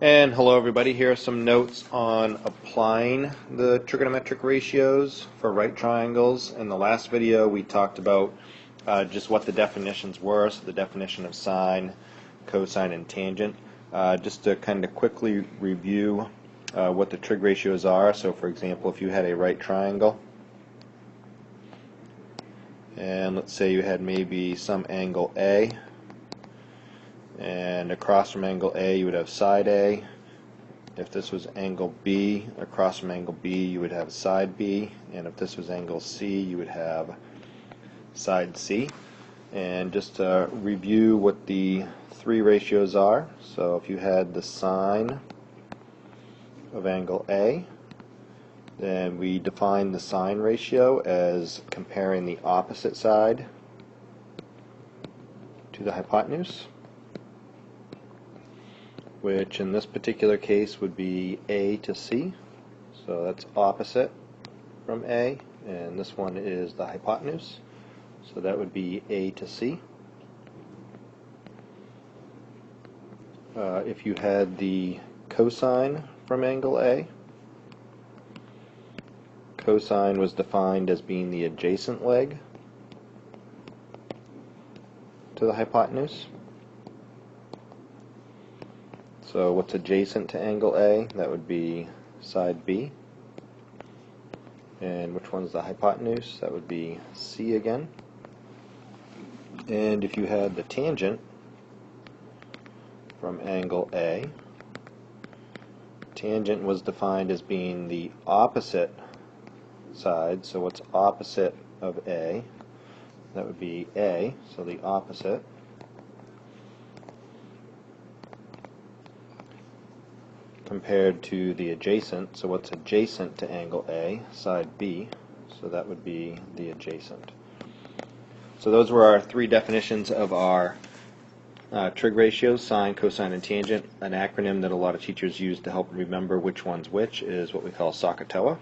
And hello everybody, here are some notes on applying the trigonometric ratios for right triangles. In the last video we talked about just what the definitions were, so the definition of sine, cosine, and tangent. Just to kind of quickly review what the trig ratios are. So for example, if you had a right triangle, and let's say you had maybe some angle A, and across from angle A you would have side A. If this was angle B, across from angle B you would have side B, and if this was angle C you would have side C. And just to review what the three ratios are, so if you had the sine of angle A, then we define the sine ratio as comparing the opposite side to the hypotenuse, which in this particular case would be A to C. So that's opposite from A, and this one is the hypotenuse. So that would be A to C. If you had the cosine from angle A, cosine was defined as being the adjacent leg to the hypotenuse. So what's adjacent to angle A? That would be side B. And which one's the hypotenuse? That would be C again. And if you had the tangent from angle A, tangent was defined as being the opposite side. So what's opposite of A? That would be A, so the opposite. Compared to the adjacent, so what's adjacent to angle A? Side B, so that would be the adjacent. So those were our three definitions of our trig ratios: sine, cosine, and tangent. An acronym that a lot of teachers use to help remember which one's which is what we call SOHCAHTOA.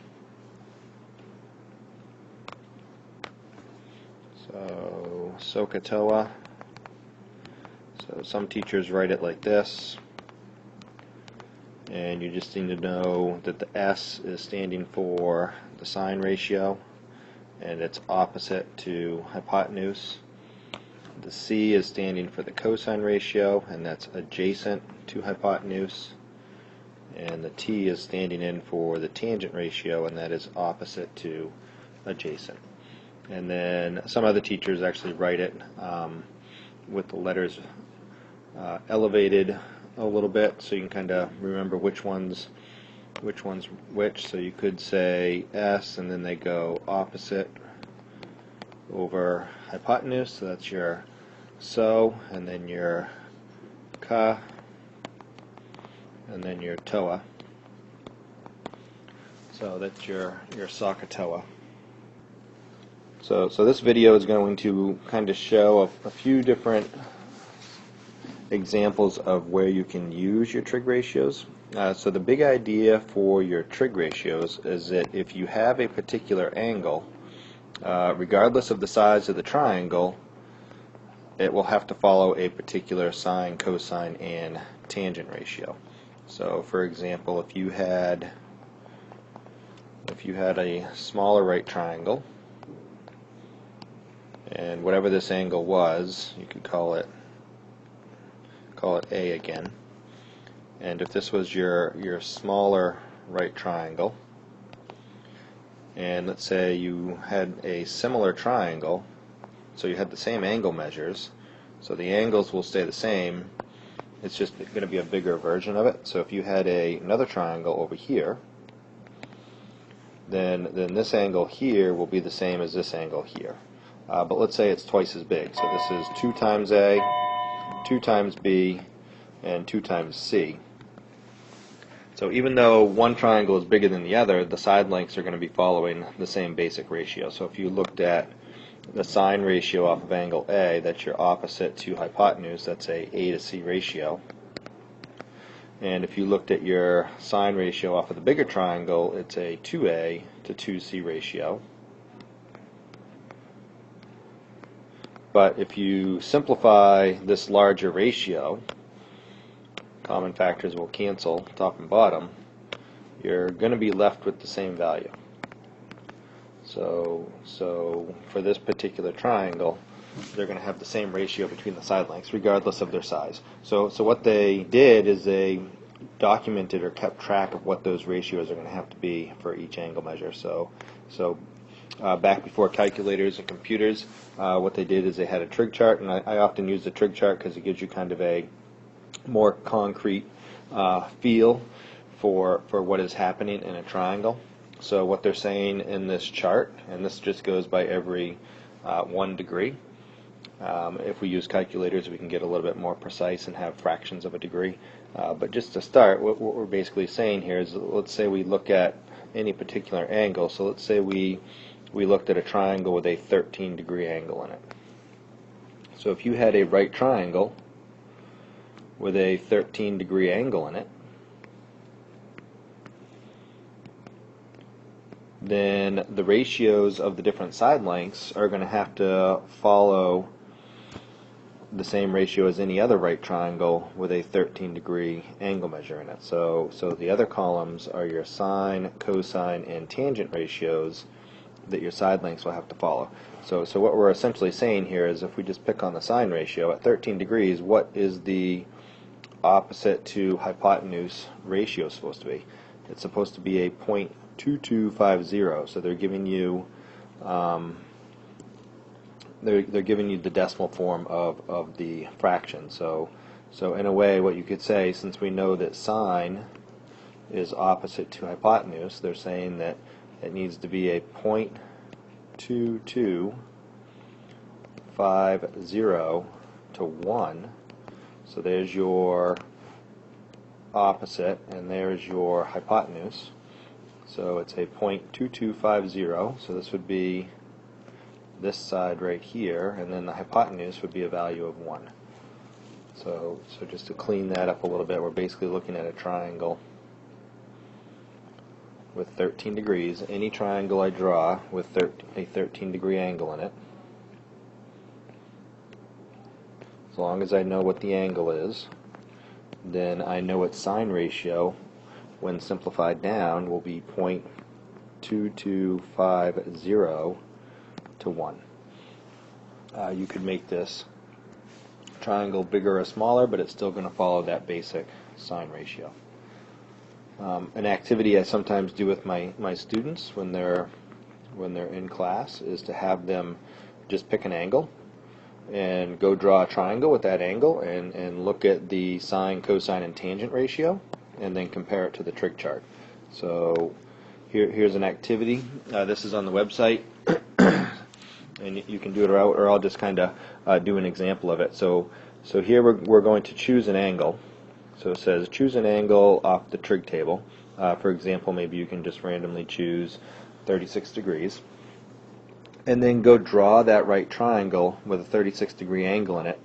So SOHCAHTOA. So some teachers write it like this. And you just need to know that the S is standing for the sine ratio, and it's opposite to hypotenuse. The C is standing for the cosine ratio, and that's adjacent to hypotenuse. And the T is standing in for the tangent ratio, and that is opposite to adjacent. And then some other teachers actually write it with the letters elevated a little bit, so you can kind of remember which one's which. So you could say S, and then they go opposite over hypotenuse, so that's your SO, and then your CA, and then your TOA. So that's your SOHCAHTOA. So this video is going to kind of show a few different examples of where you can use your trig ratios. So the big idea for your trig ratios is that if you have a particular angle, regardless of the size of the triangle, it will have to follow a particular sine, cosine, and tangent ratio. So for example, if you had a smaller right triangle, and whatever this angle was, you could call it A again. And if this was your smaller right triangle, and let's say you had a similar triangle, so you had the same angle measures, so the angles will stay the same, it's just going to be a bigger version of it. So if you had another triangle over here, then this angle here will be the same as this angle here. But let's say it's twice as big, so this is 2 times A, 2 times B, and 2 times C. So even though one triangle is bigger than the other, the side lengths are going to be following the same basic ratio. So if you looked at the sine ratio off of angle A, that's your opposite to hypotenuse, that's a to C ratio. And if you looked at your sine ratio off of the bigger triangle, it's a 2A to 2C ratio. But if you simplify this larger ratio, common factors will cancel, top and bottom, you're going to be left with the same value. So for this particular triangle, they're going to have the same ratio between the side lengths, regardless of their size. So what they did is they documented or kept track of what those ratios are going to have to be for each angle measure. So back before calculators and computers, what they did is they had a trig chart, and I often use the trig chart because it gives you kind of a more concrete feel for what is happening in a triangle. So what they're saying in this chart, and this just goes by every 1 degree. If we use calculators, we can get a little bit more precise and have fractions of a degree. But just to start, what we're basically saying here is, let's say we look at any particular angle. So let's say we looked at a triangle with a 13-degree angle in it. So if you had a right triangle with a 13-degree angle in it, then the ratios of the different side lengths are going to have to follow the same ratio as any other right triangle with a 13-degree angle measure in it. So the other columns are your sine, cosine, and tangent ratios that your side lengths will have to follow. So what we're essentially saying here is, if we just pick on the sine ratio, at 13 degrees, what is the opposite to hypotenuse ratio supposed to be? It's supposed to be a 0.2250. So they're giving you they're giving you the decimal form of the fraction. So in a way, what you could say, since we know that sine is opposite to hypotenuse, they're saying that it needs to be a 0.2250 to 1. So there's your opposite, and there's your hypotenuse. So it's a 0.2250. So this would be this side right here, and then the hypotenuse would be a value of 1. So just to clean that up a little bit, we're basically looking at a triangle with 13 degrees. Any triangle I draw with a 13-degree angle in it, as long as I know what the angle is, then I know its sine ratio, when simplified down, will be 0.2250 to 1. You could make this triangle bigger or smaller, but it's still going to follow that basic sine ratio. An activity I sometimes do with my students when they're in class is to have them just pick an angle and go draw a triangle with that angle, and look at the sine, cosine, and tangent ratio, and then compare it to the trig chart. So here's an activity. This is on the website, and you can do it, or I'll just kind of do an example of it. So here we're going to choose an angle. So it says choose an angle off the trig table. For example, maybe you can just randomly choose 36 degrees. And then go draw that right triangle with a 36-degree angle in it,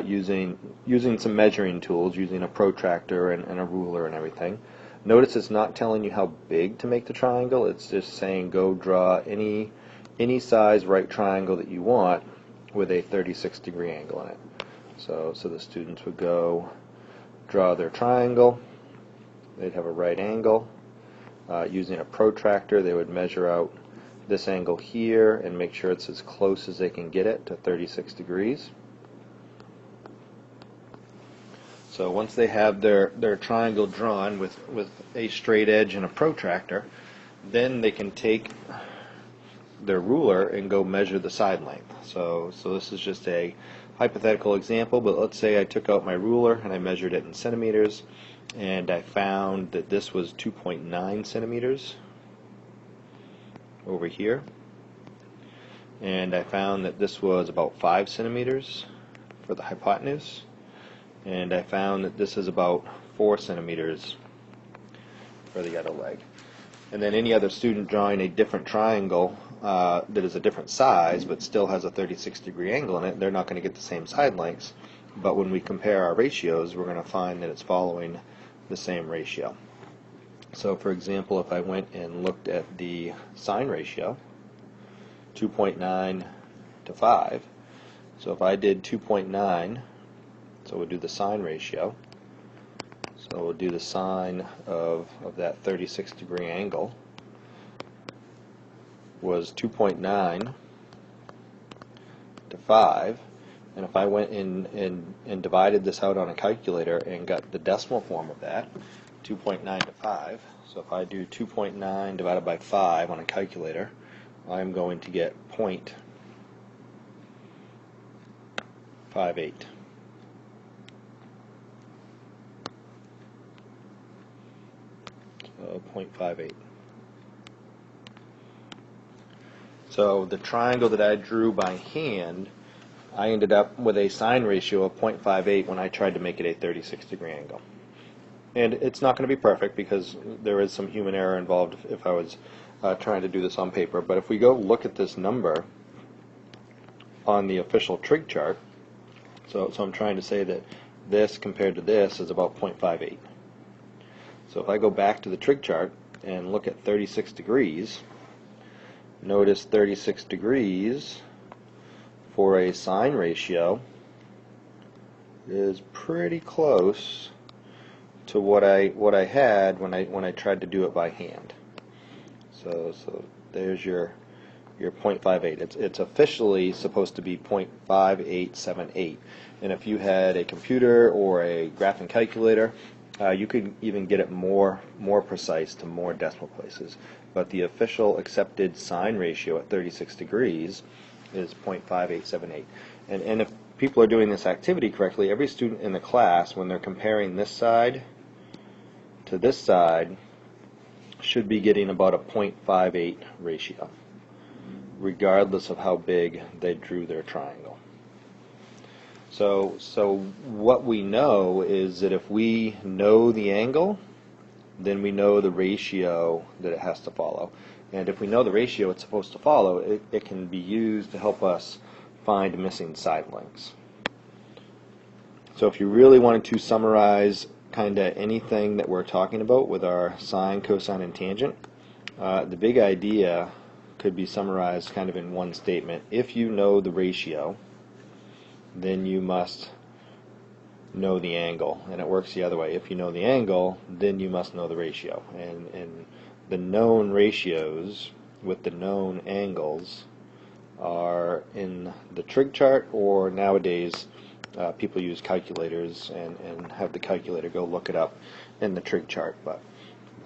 using some measuring tools, using a protractor and a ruler and everything. Notice it's not telling you how big to make the triangle. It's just saying go draw any size right triangle that you want with a 36-degree angle in it. So the students would go draw their triangle. They'd have a right angle. Using a protractor, they would measure out this angle here and make sure it's as close as they can get it to 36 degrees. So once they have their triangle drawn with a straight edge and a protractor, then they can take their ruler and go measure the side length. So this is just a hypothetical example, but let's say I took out my ruler and I measured it in centimeters, and I found that this was 2.9 centimeters over here, and I found that this was about 5 centimeters for the hypotenuse, and I found that this is about 4 centimeters for the other leg. And then any other student drawing a different triangle that is a different size but still has a 36-degree angle in it, they're not going to get the same side lengths, but when we compare our ratios, we're going to find that it's following the same ratio. So for example, if I went and looked at the sine ratio, 2.9 to 5, so if I did 2.9, so we'll do the sine ratio, So we'll do the sine of that 36-degree angle was 2.9 to 5, and if I went in and divided this out on a calculator and got the decimal form of that, 2.9 to 5, so if I do 2.9 divided by 5 on a calculator, I'm going to get 0.58. So 0.58. So the triangle that I drew by hand, I ended up with a sine ratio of 0.58 when I tried to make it a 36-degree angle. And it's not going to be perfect because there is some human error involved if I was trying to do this on paper. But if we go look at this number on the official trig chart, so I'm trying to say that this compared to this is about 0.58. So if I go back to the trig chart and look at 36 degrees, notice 36 degrees for a sine ratio is pretty close to what I had when I tried to do it by hand. So there's your 0.58. It's officially supposed to be 0.5878. And if you had a computer or a graphing calculator, you could even get it more precise to more decimal places. But the official accepted sine ratio at 36 degrees is 0.5878. And if people are doing this activity correctly, every student in the class, when they're comparing this side to this side, should be getting about a 0.58 ratio, regardless of how big they drew their triangle. So what we know is that if we know the angle, then we know the ratio that it has to follow. And if we know the ratio it's supposed to follow, it can be used to help us find missing side lengths. So if you really wanted to summarize kind of anything that we're talking about with our sine, cosine, and tangent, the big idea could be summarized kind of in one statement. If you know the ratio, then you must know the angle, and it works the other way. If you know the angle, then you must know the ratio, and the known ratios with the known angles are in the trig chart, or nowadays people use calculators and have the calculator go look it up in the trig chart, but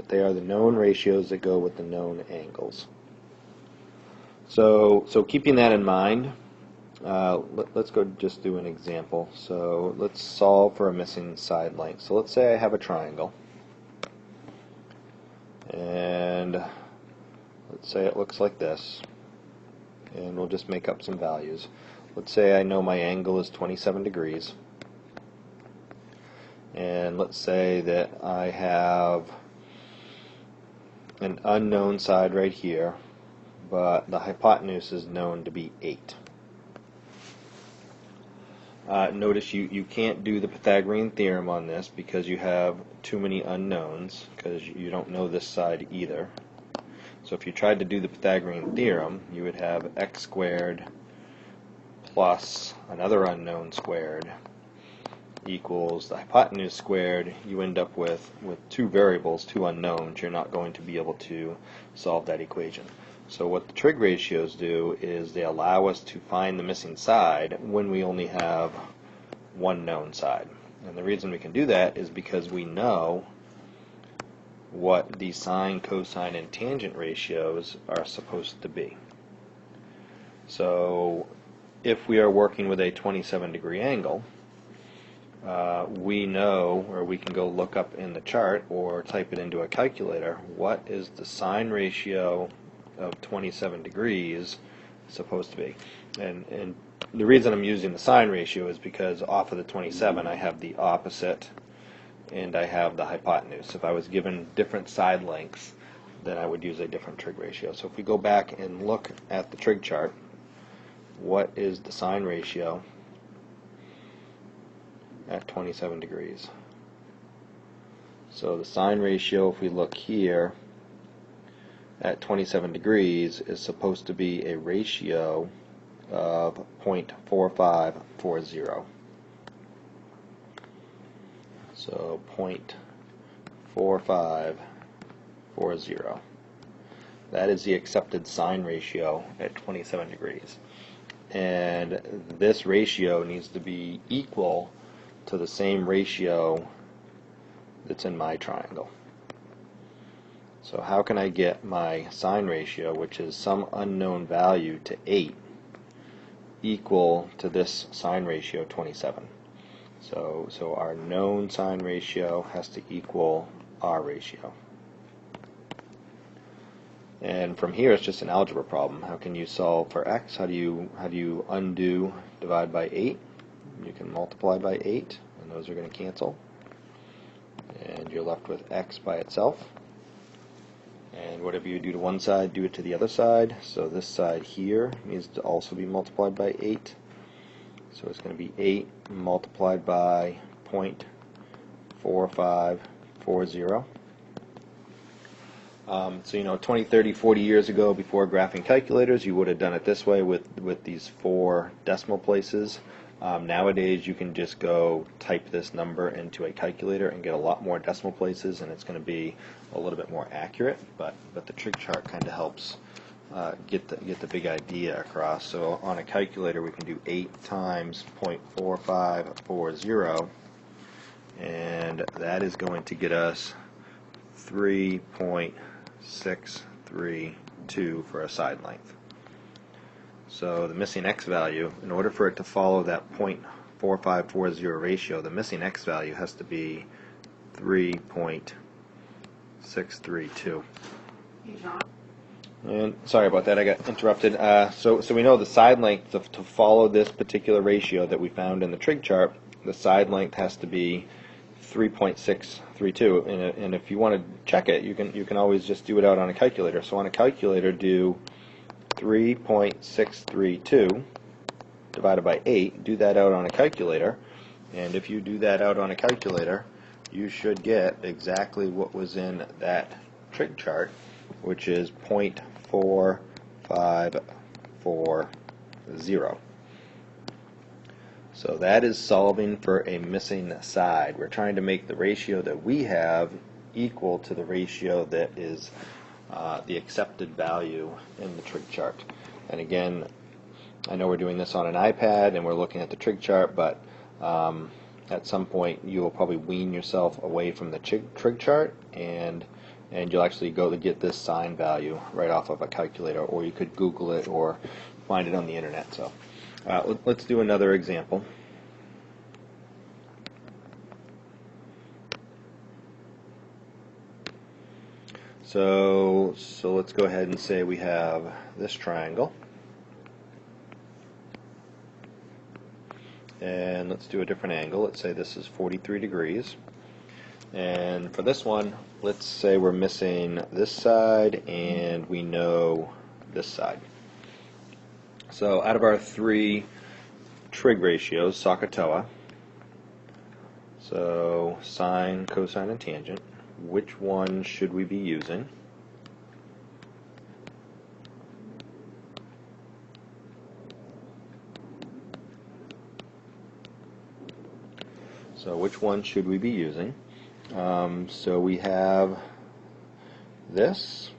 they are the known ratios that go with the known angles. So keeping that in mind, let's go just do an example. So let's solve for a missing side length. So let's say I have a triangle, and let's say it looks like this, and we'll just make up some values. Let's say I know my angle is 27 degrees, and let's say that I have an unknown side right here, but the hypotenuse is known to be 8. Notice you can't do the Pythagorean theorem on this because you have too many unknowns, because you don't know this side either. So if you tried to do the Pythagorean theorem, you would have x squared plus another unknown squared equals the hypotenuse squared. You end up with two variables, two unknowns. You're not going to be able to solve that equation. So what the trig ratios do is they allow us to find the missing side when we only have one known side. And the reason we can do that is because we know what the sine, cosine, and tangent ratios are supposed to be. So if we are working with a 27-degree angle, we know, or we can go look up in the chart or type it into a calculator, what is the sine ratio of 27 degrees supposed to be. And the reason I'm using the sine ratio is because off of the 27 I have the opposite and I have the hypotenuse. If I was given different side lengths, then I would use a different trig ratio. So if we go back and look at the trig chart, what is the sine ratio at 27 degrees? So the sine ratio, if we look here, at 27 degrees is supposed to be a ratio of 0.4540. So 0.4540. That is the accepted sine ratio at 27 degrees. And this ratio needs to be equal to the same ratio that's in my triangle. So how can I get my sine ratio, which is some unknown value, to 8 equal to this sine ratio 27? So our known sine ratio has to equal our ratio. And from here it's just an algebra problem. How can you solve for x? How do you undo divide by 8? You can multiply by 8, and those are going to cancel. And you're left with x by itself. And whatever you do to one side, do it to the other side. So this side here needs to also be multiplied by 8. So it's going to be 8 multiplied by 0.4540. So 20, 30, 40 years ago, before graphing calculators, you would have done it this way with these 4 decimal places. Nowadays you can just go type this number into a calculator and get a lot more decimal places, and it's going to be a little bit more accurate, but the trig chart kind of helps get the big idea across. So on a calculator we can do 8 times 0.4540, and that is going to get us 3.632 for a side length. So the missing x value, in order for it to follow that 0.4540 ratio, the missing x value has to be 3.632. And sorry about that, I got interrupted. So we know the side length to follow this particular ratio that we found in the trig chart, the side length has to be 3.632. And if you want to check it, you can always just do it out on a calculator. So on a calculator, do 3.632 divided by 8. Do that out on a calculator, and if you do that out on a calculator, you should get exactly what was in that trig chart, which is 0.4540. So that is solving for a missing side. We're trying to make the ratio that we have equal to the ratio that is the accepted value in the trig chart. And again, I know we're doing this on an iPad and we're looking at the trig chart, but at some point you will probably wean yourself away from the trig chart, and you'll actually go to get this sine value right off of a calculator, or you could Google it or find it on the internet. So let's do another example. So let's go ahead and say we have this triangle, and let's do a different angle. Let's say this is 43 degrees, and for this one, let's say we're missing this side and we know this side. So out of our 3 trig ratios, SOHCAHTOA, so sine, cosine, and tangent, which one should we be using? So which one should we be using? So we have this,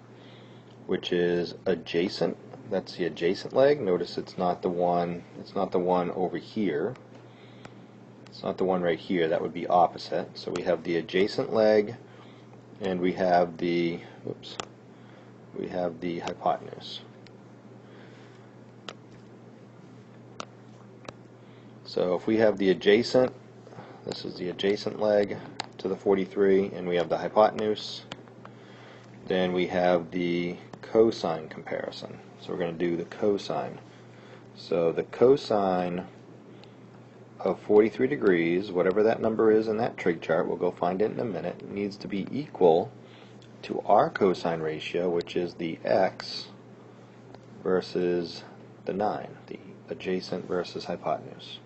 which is adjacent. That's the adjacent leg. Notice it's not the one over here. It's not the one right here. That would be opposite. So we have the adjacent leg, and we have the hypotenuse. So if we have the adjacent, this is the adjacent leg to the 43, and we have the hypotenuse, then we have the cosine comparison. So we're going to do the cosine. So the cosine of 43 degrees, whatever that number is in that trig chart, we'll go find it in a minute, needs to be equal to our cosine ratio, which is the x versus the 9, the adjacent versus hypotenuse.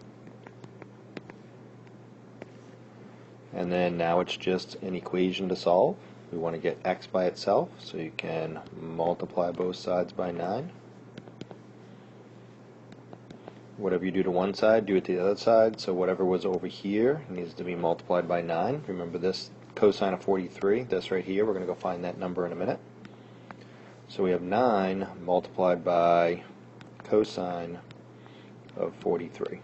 And then now it's just an equation to solve. We want to get x by itself, so you can multiply both sides by 9. whatever you do to one side, do it to the other side. So whatever was over here needs to be multiplied by 9. Remember this cosine of 43, this right here, we're going to go find that number in a minute. So we have 9 multiplied by cosine of 43.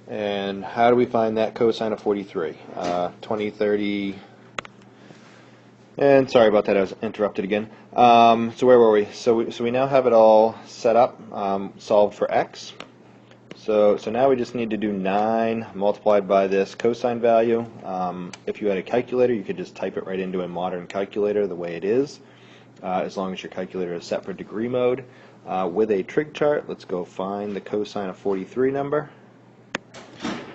And how do we find that cosine of 43? 20, 30, and sorry about that, I was interrupted again. So where were we? So we now have it all set up, solved for x. So now we just need to do 9 multiplied by this cosine value. If you had a calculator, you could just type it right into a modern calculator the way it is, as long as your calculator is set for degree mode. With a trig chart, let's go find the cosine of 43 number.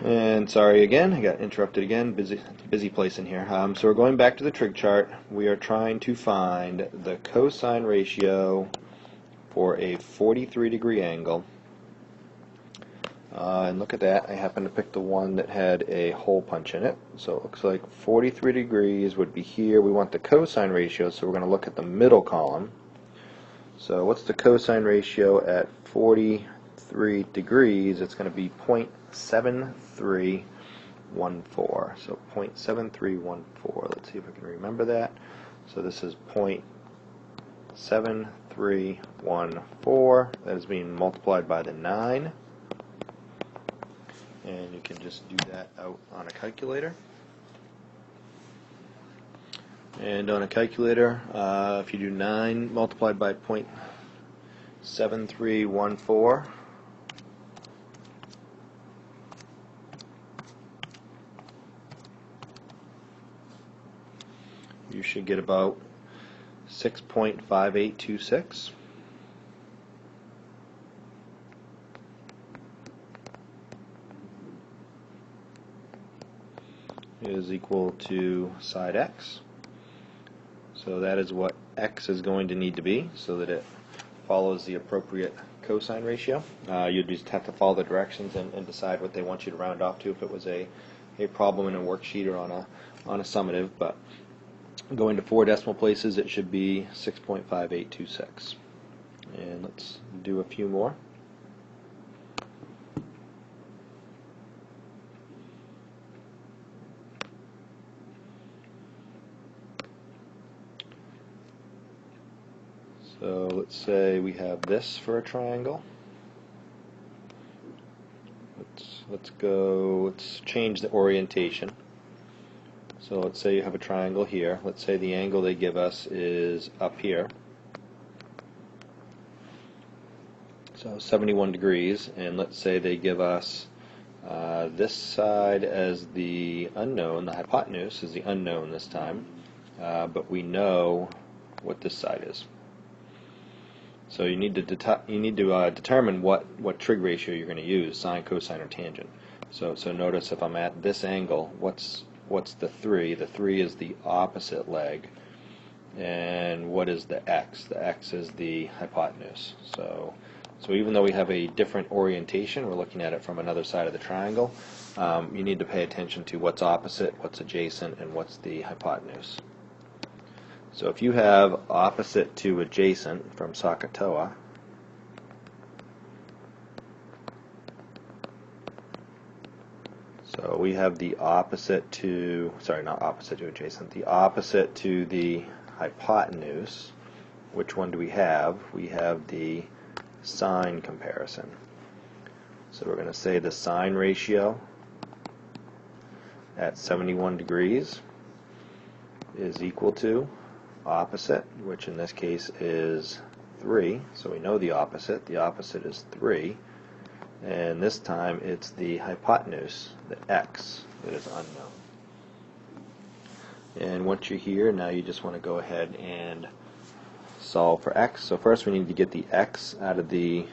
And sorry again, I got interrupted again, busy place in here. So we're going back to the trig chart. We are trying to find the cosine ratio for a 43 degree angle. And look at that, I happen to pick the one that had a hole punch in it. So it looks like 43 degrees would be here. We want the cosine ratio, so we're going to look at the middle column. So what's the cosine ratio at 43 degrees? It's going to be 0.7314. So 0.7314. Let's see if I can remember that. So this is 0.7314. That is being multiplied by the 9. And you can just do that out on a calculator. And on a calculator, if you do 9 multiplied by 0.7314, you should get about 6.5826. Is equal to side x. So that is what x is going to need to be so that it follows the appropriate cosine ratio. You just have to follow the directions and decide what they want you to round off to if it was a problem in a worksheet or on a summative. But going to 4 decimal places, it should be 6.5826. And let's do a few more. So let's say we have this for a triangle. Let's change the orientation. So let's say you have a triangle here. Let's say the angle they give us is up here. So 71 degrees, and let's say they give us this side as the unknown, the hypotenuse is the unknown this time, but we know what this side is. So you need to determine what trig ratio you're going to use, sine, cosine, or tangent. So notice if I'm at this angle, what's the 3? The 3 is the opposite leg. And what is the x? The x is the hypotenuse. So even though we have a different orientation, we're looking at it from another side of the triangle, you need to pay attention to what's opposite, what's adjacent, and what's the hypotenuse. So if you have opposite to adjacent from SOHCAHTOA, so we have the opposite to, sorry, not opposite to adjacent, the opposite to the hypotenuse. Which one do we have? We have the sine comparison. So we're going to say the sine ratio at 71 degrees is equal to opposite, which in this case is 3. So we know the opposite. The opposite is 3. And this time it's the hypotenuse, the x, that is unknown. And once you're here, now you just want to go ahead and solve for x. So first we need to get the x out of the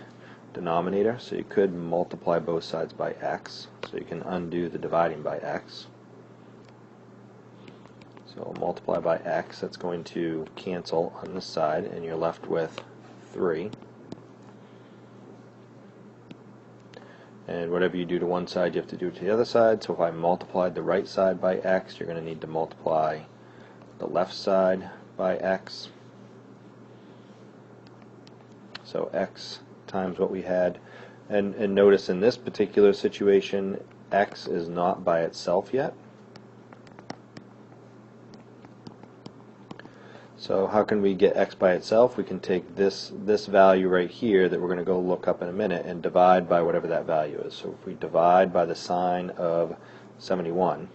denominator. So you could multiply both sides by x. So you can undo the dividing by x. So multiply by x, that's going to cancel on this side, and you're left with 3. And whatever you do to one side, you have to do to the other side. So if I multiplied the right side by x, you're going to need to multiply the left side by x. So x times what we had. And notice in this particular situation, x is not by itself yet. So how can we get x by itself? We can take this value right here that we're going to go look up in a minute and divide by whatever that value is. So if we divide by the sine of 71,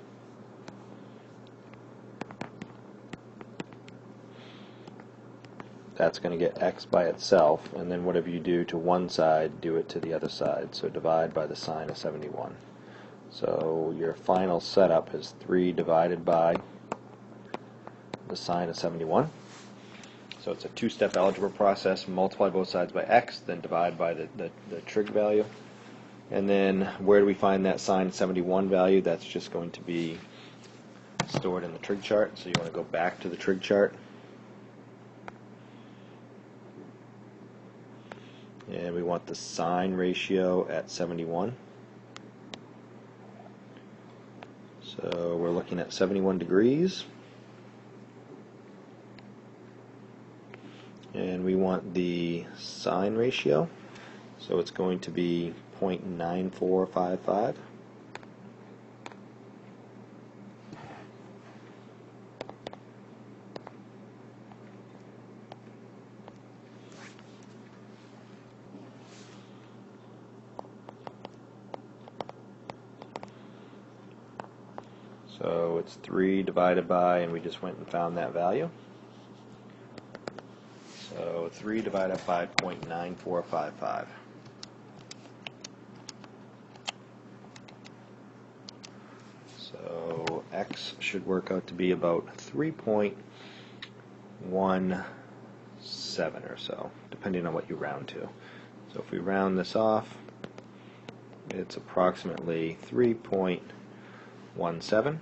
that's going to get x by itself, and then whatever you do to one side, do it to the other side. So divide by the sine of 71. So your final setup is 3 divided by the sine of 71. So it's a two-step algebra process. Multiply both sides by x, then divide by the trig value. And then where do we find that sine 71 value? That's just going to be stored in the trig chart. So you want to go back to the trig chart. And we want the sine ratio at 71. So we're looking at 71 degrees. And we want the sine ratio. So it's going to be 0.9455. So it's 3 divided by, and we just went and found that value. So 3 divided by 0.9455. So x should work out to be about 3.17 or so, depending on what you round to. So if we round this off, it's approximately 3.17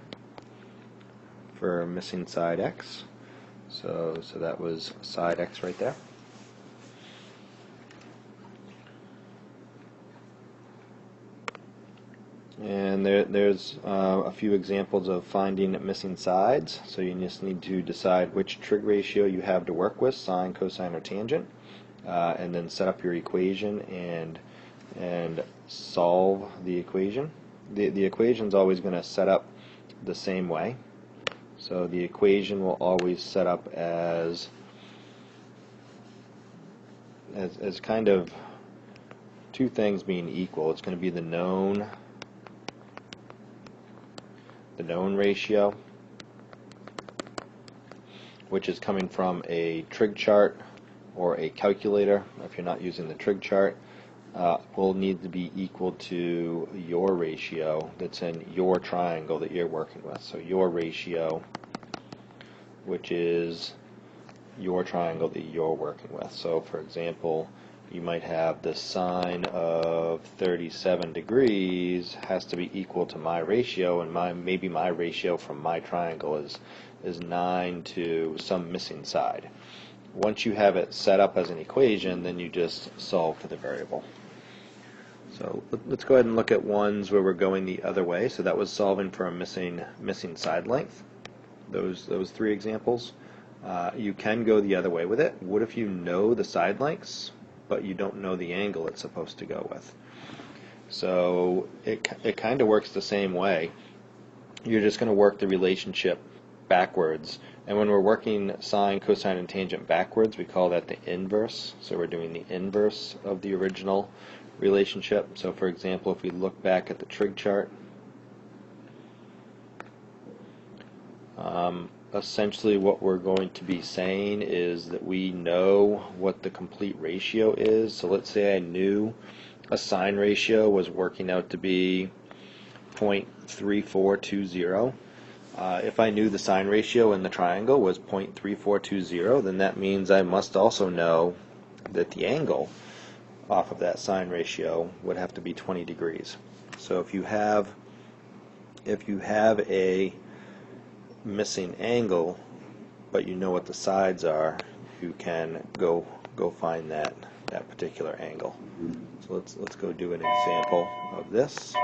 for missing side x. So that was side x right there. And there's a few examples of finding missing sides. So you just need to decide which trig ratio you have to work with, sine, cosine, or tangent, and then set up your equation and solve the equation. The equation's always going to set up the same way. So the equation will always set up as kind of two things being equal. It's going to be the known ratio, which is coming from a trig chart or a calculator. If you're not using the trig chart, will need to be equal to your ratio that's in your triangle that you're working with. So your ratio, which is your triangle that you're working with. So for example, you might have the sine of 37 degrees has to be equal to my ratio, and maybe my ratio from my triangle is 9 to some missing side. Once you have it set up as an equation, then you just solve for the variable. So let's go ahead and look at ones where we're going the other way. So that was solving for a missing side length. Those 3 examples. You can go the other way with it. What if you know the side lengths, but you don't know the angle it's supposed to go with? So it kind of works the same way. You're just going to work the relationship backwards. And when we're working sine, cosine, and tangent backwards, we call that the inverse. So we're doing the inverse of the original relationship. So for example, if we look back at the trig chart, essentially what we're going to be saying is that we know what the complete ratio is. So let's say I knew a sine ratio was working out to be 0.3420. If I knew the sine ratio in the triangle was 0.3420, then that means I must also know that the angle off of that sine ratio would have to be 20 degrees. So if you have a missing angle, but you know what the sides are, you can go find that particular angle. So let's go do an example of this.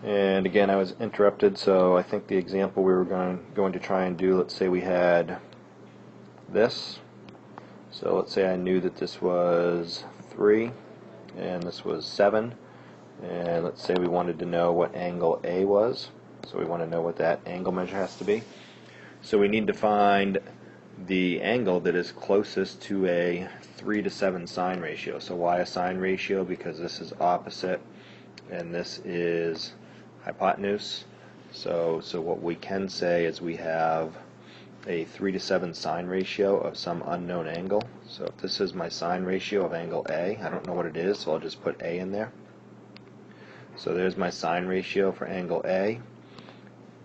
And again, I was interrupted, so I think the example we were going to try and do, let's say we had this. So let's say I knew that this was 3 and this was 7, and let's say we wanted to know what angle A was. So we want to know what that angle measure has to be. So we need to find the angle that is closest to a 3 to 7 sine ratio. So why a sine ratio? Because this is opposite and this is hypotenuse. So what we can say is we have a 3 to 7 sine ratio of some unknown angle. So if this is my sine ratio of angle A, I don't know what it is, so I'll just put A in there. So there's my sine ratio for angle A,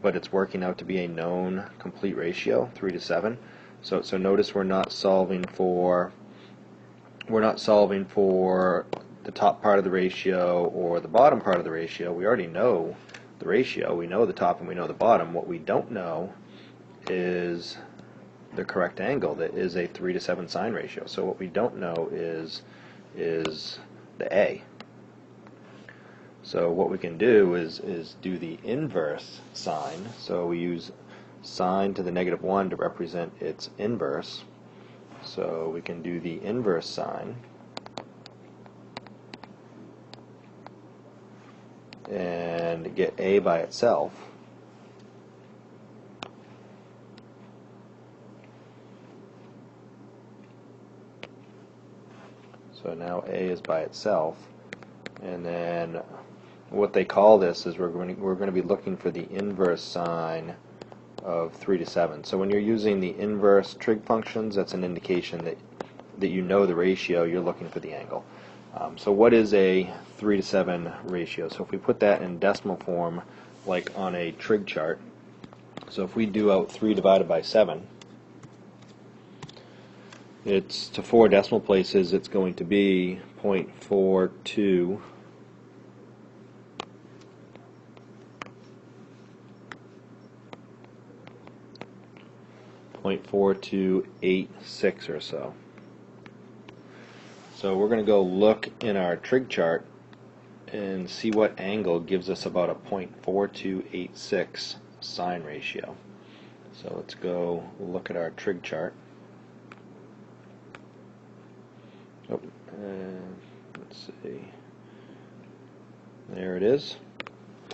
but it's working out to be a known complete ratio, 3 to 7. So notice we're not solving for the top part of the ratio or the bottom part of the ratio. We already know the ratio. We know the top and we know the bottom. What we don't know is the correct angle that is a 3 to 7 sine ratio. So what we don't know is the A. So what we can do is do the inverse sine. So we use sine to the -1 to represent its inverse. So we can do the inverse sine and get A by itself. So now A is by itself, and then what they call this is we're going to be looking for the inverse sine of 3 to 7. So when you're using the inverse trig functions, that's an indication that you know the ratio, you're looking for the angle. So what is a 3 to 7 ratio? So if we put that in decimal form, like on a trig chart, so if we do out 3 divided by 7, it's to 4 decimal places, it's going to be 0.42 0.4286 or so. So we're going to go look in our trig chart and see what angle gives us about a 0.4286 sine ratio. So let's go look at our trig chart. Oh, let's see. There it is.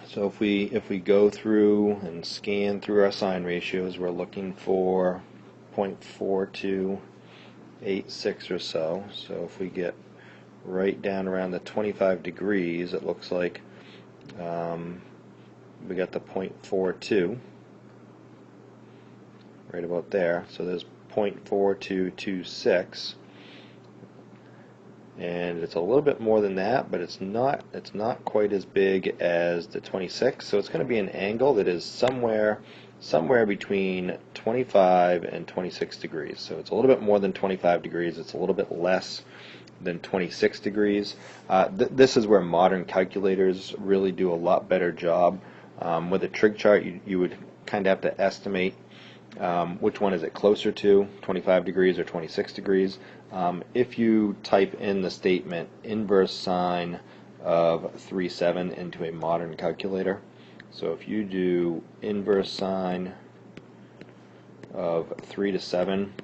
So if we go through and scan through our sine ratios, we're looking for 0.4286 or so. So if we get right down around the 25 degrees, it looks like we got the 0.42 right about there. So there's 0.4226. And it's a little bit more than that, but it's not quite as big as the 26. So it's going to be an angle that is somewhere between 25 and 26 degrees. So it's a little bit more than 25 degrees. It's a little bit less than 26 degrees. This is where modern calculators really do a lot better job. With a trig chart, you would kind of have to estimate which one is it closer to, 25 degrees or 26 degrees. If you type in the statement inverse sine of 3/7 into a modern calculator, so if you do inverse sine of 3 to 7,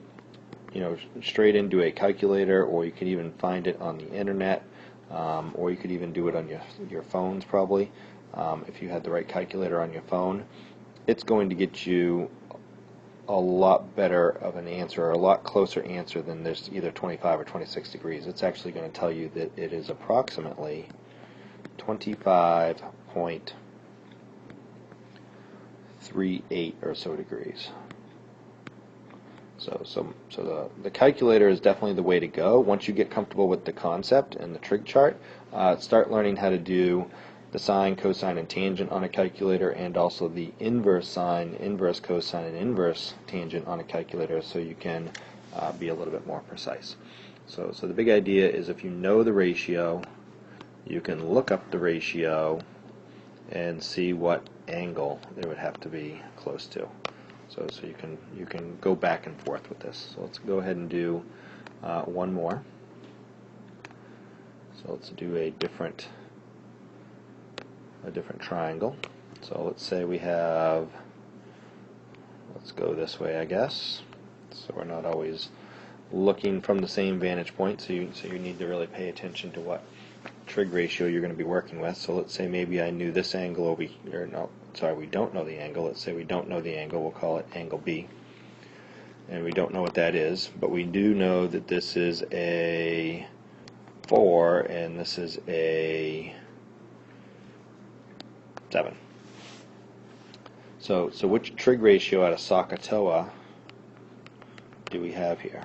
straight into a calculator, or you can even find it on the internet, or you could even do it on your phones probably, if you had the right calculator on your phone. It's going to get you a lot better of an answer, or a lot closer answer than there's either 25 or 26 degrees. It's actually going to tell you that it is approximately 25.38 or so degrees. So the calculator is definitely the way to go. Once you get comfortable with the concept and the trig chart, start learning how to do the sine, cosine, and tangent on a calculator, and also the inverse sine, inverse cosine, and inverse tangent on a calculator, so you can be a little bit more precise. So the big idea is if you know the ratio, you can look up the ratio and see what angle it would have to be close to. So you can go back and forth with this. So let's go ahead and do one more. So let's do a different a different triangle. So let's say we have, let's go this way, I guess, so we're not always looking from the same vantage point, so you need to really pay attention to what trig ratio you're going to be working with. So let's say maybe I knew this angle over here, no, sorry, we don't know the angle. Let's say we don't know the angle, we'll call it angle B. And we don't know what that is, but we do know that this is a 4 and this is a 7. So which trig ratio out of SOHCAHTOA do we have here?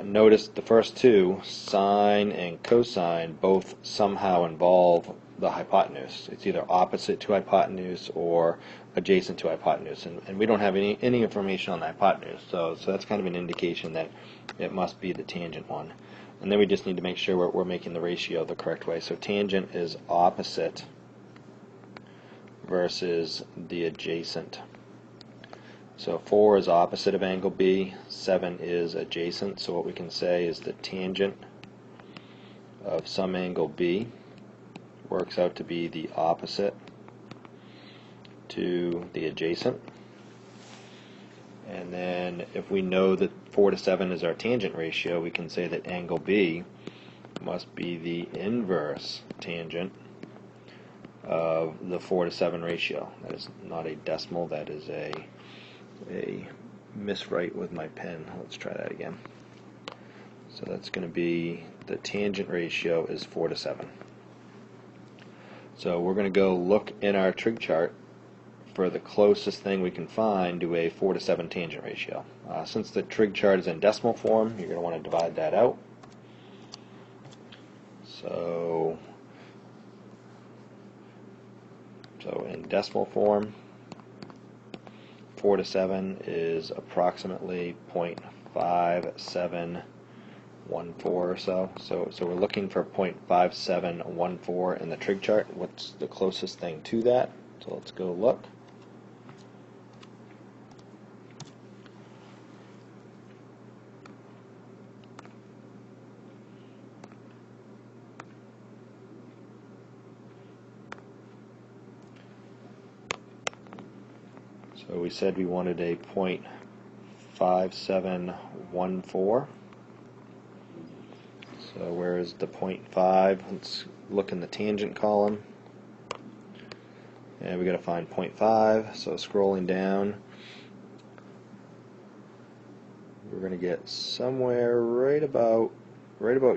Notice the first two, sine and cosine, both somehow involve the hypotenuse. It's either opposite to hypotenuse or adjacent to hypotenuse, and we don't have any information on the hypotenuse, so that's kind of an indication that it must be the tangent one. And then we just need to make sure we're making the ratio the correct way. So tangent is opposite versus the adjacent. So 4 is opposite of angle B, 7 is adjacent, so what we can say is the tangent of some angle B works out to be the opposite to the adjacent. And then if we know that 4 to 7 is our tangent ratio, we can say that angle B must be the inverse tangent of the 4 to 7 ratio. That is not a decimal, that is a miswrite with my pen. Let's try that again. So that's going to be, the tangent ratio is 4 to 7. So we're going to go look in our trig chart for the closest thing we can find to a 4 to 7 tangent ratio. Since the trig chart is in decimal form, you're going to want to divide that out. So in decimal form, 4 to 7 is approximately 0.5714 or so. So we're looking for 0.5714 in the trig chart. What's the closest thing to that? So let's go look. So we said we wanted a 0.5714. So where is the 0.5? Let's look in the tangent column. And we got to find 0.5. So scrolling down, we're going to get somewhere right about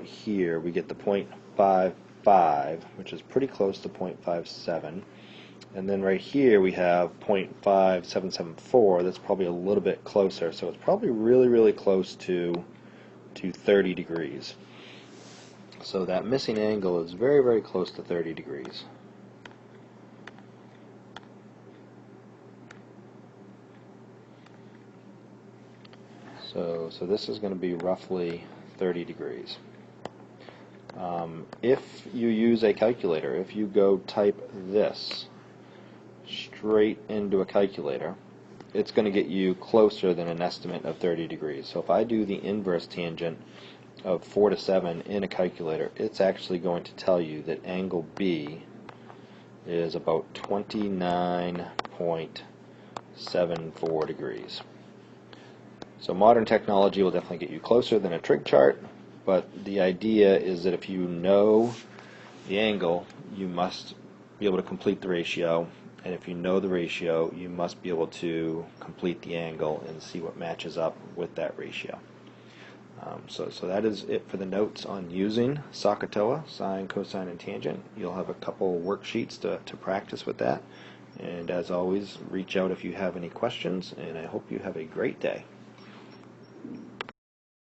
here. We get the 0.55, which is pretty close to 0.57. And then right here we have 0.5774. That's probably a little bit closer. So it's probably really close to 30 degrees. So that missing angle is very close to 30 degrees. So this is going to be roughly 30 degrees. If you use a calculator, if you go type this straight into a calculator, it's going to get you closer than an estimate of 30 degrees. So if I do the inverse tangent of 4 to 7 in a calculator, it's actually going to tell you that angle B is about 29.74 degrees. So modern technology will definitely get you closer than a trig chart, but the idea is that if you know the angle, you must be able to complete the ratio, and if you know the ratio, you must be able to complete the angle and see what matches up with that ratio. So that is it for the notes on using SOHCAHTOA, sine, cosine, and tangent. You'll have a couple worksheets to practice with that. And as always, reach out if you have any questions, and I hope you have a great day.